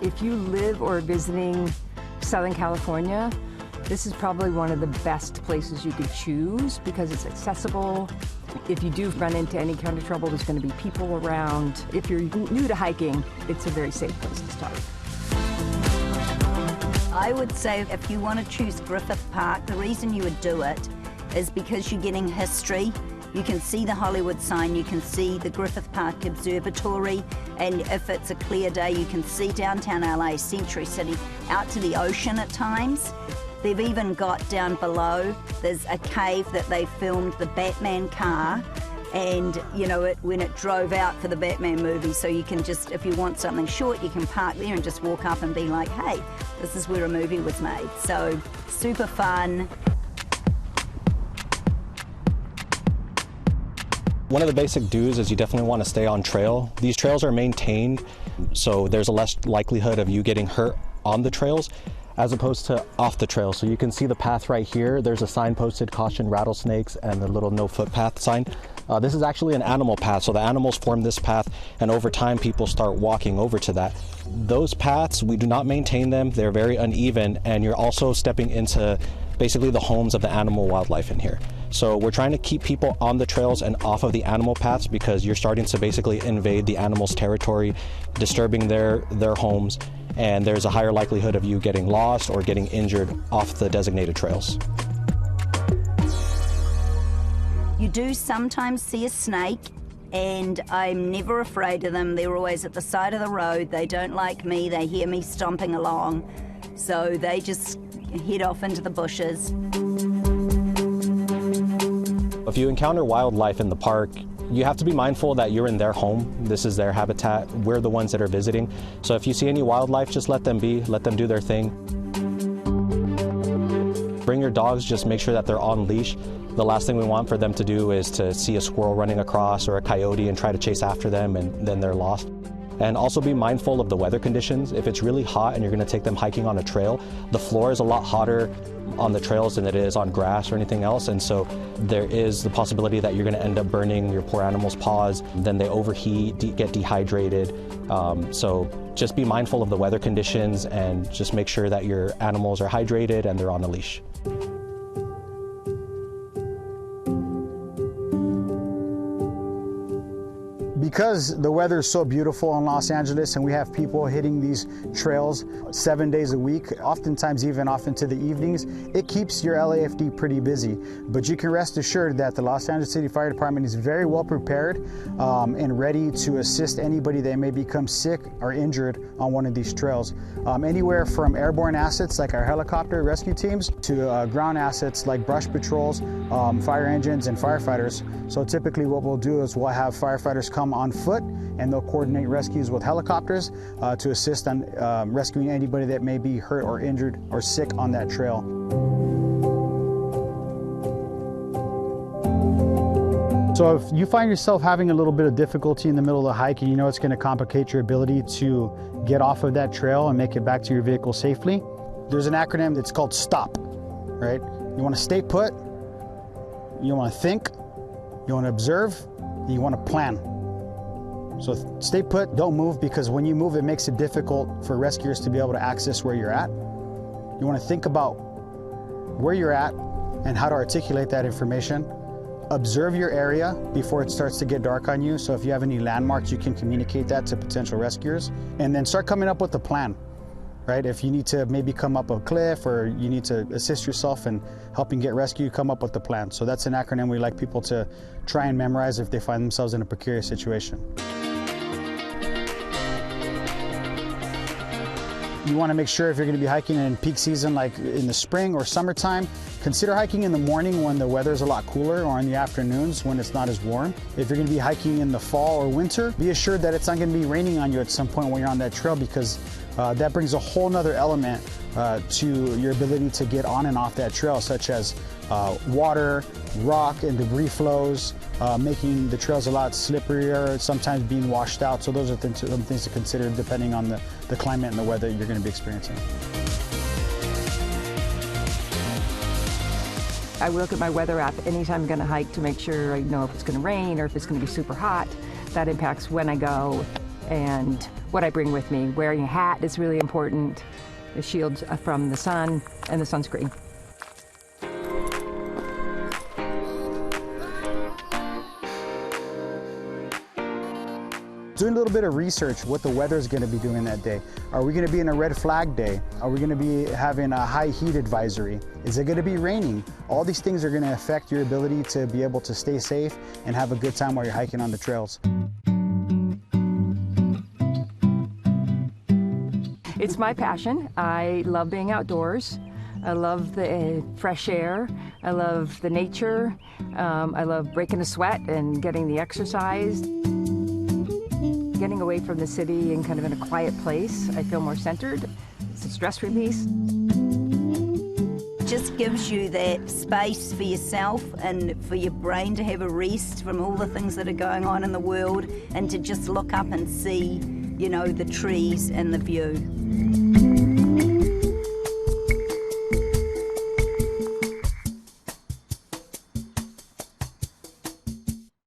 If you live or are visiting Southern California, this is probably one of the best places you could choose because it's accessible. If you do run into any kind of trouble, there's going to be people around. If you're new to hiking, it's a very safe place to start. I would say if you want to choose Griffith Park, the reason you would do it is because you're getting history. You can see the Hollywood sign, you can see the Griffith Park Observatory, and if it's a clear day, you can see downtown LA, Century City, out to the ocean at times. They've even got down below, there's a cave that they filmed the Batman car, and you know, when it drove out for the Batman movie, so you can just, if you want something short, you can park there and just walk up and be like, hey, this is where a movie was made. So, super fun. One of the basic do's is you definitely want to stay on trail. These trails are maintained, so there's a less likelihood of you getting hurt on the trails as opposed to off the trail. So you can see the path right here. There's a sign posted, caution rattlesnakes, and the little no footpath sign. This is actually an animal path, so the animals form this path, and over time people start walking over to that. Those paths, we do not maintain them. They're very uneven, and you're also stepping into basically the homes of the animal wildlife in here. So we're trying to keep people on the trails and off of the animal paths because you're starting to basically invade the animals' territory, disturbing their homes, and there's a higher likelihood of you getting lost or getting injured off the designated trails. You do sometimes see a snake, and I'm never afraid of them. They're always at the side of the road. They don't like me. They hear me stomping along, so they just head off into the bushes. If you encounter wildlife in the park, you have to be mindful that you're in their home. This is their habitat. We're the ones that are visiting. So if you see any wildlife, just let them be, let them do their thing. Bring your dogs, just make sure that they're on leash. The last thing we want for them to do is to see a squirrel running across or a coyote and try to chase after them, and then they're lost. And also be mindful of the weather conditions. If it's really hot and you're going to take them hiking on a trail, the floor is a lot hotter on the trails than it is on grass or anything else, and so there is the possibility that you're going to end up burning your poor animal's paws. Then they overheat, get dehydrated. So just be mindful of the weather conditions and just make sure that your animals are hydrated and they're on a leash. Because the weather is so beautiful in Los Angeles and we have people hitting these trails 7 days a week, oftentimes even off into the evenings, it keeps your LAFD pretty busy. But you can rest assured that the Los Angeles City Fire Department is very well prepared and ready to assist anybody that may become sick or injured on one of these trails. Anywhere from airborne assets like our helicopter rescue teams to ground assets like brush patrols, fire engines, and firefighters. So typically what we'll do is we'll have firefighters come on foot and they'll coordinate rescues with helicopters to assist on rescuing anybody that may be hurt or injured or sick on that trail. So if you find yourself having a little bit of difficulty in the middle of the hike and you know it's going to complicate your ability to get off of that trail and make it back to your vehicle safely, there's an acronym that's called STOP, right? You want to stay put, you want to think, you want to observe, and you want to plan. So stay put, don't move, because when you move, it makes it difficult for rescuers to be able to access where you're at. You want to think about where you're at and how to articulate that information. Observe your area before it starts to get dark on you. So if you have any landmarks, you can communicate that to potential rescuers. And then start coming up with a plan, right? If you need to maybe come up a cliff or you need to assist yourself in helping get rescued, come up with the plan. So that's an acronym we like people to try and memorize if they find themselves in a precarious situation. You want to make sure if you're going to be hiking in peak season, like in the spring or summertime, consider hiking in the morning when the weather is a lot cooler, or in the afternoons when it's not as warm. If you're going to be hiking in the fall or winter, be assured that it's not going to be raining on you at some point when you're on that trail, because that brings a whole nother element to your ability to get on and off that trail, such as water, rock, and debris flows, making the trails a lot slipperier, sometimes being washed out. So those are some things to consider depending on the climate and the weather you're going to be experiencing. I look at my weather app anytime I'm going to hike to make sure I know if it's going to rain or if it's going to be super hot. That impacts when I go. and what I bring with me. Wearing a hat is really important, the shield from the sun, and the sunscreen. Doing a little bit of research what the weather is going to be doing that day. Are we going to be in a red flag day? Are we going to be having a high heat advisory? Is it going to be raining? All these things are going to affect your ability to be able to stay safe and have a good time while you're hiking on the trails. It's my passion. I love being outdoors. I love the fresh air. I love the nature. I love breaking a sweat and getting the exercise. Getting away from the city and kind of in a quiet place, I feel more centered. It's a stress release. Just gives you that space for yourself and for your brain to have a rest from all the things that are going on in the world and to just look up and see, you know, the trees and the view.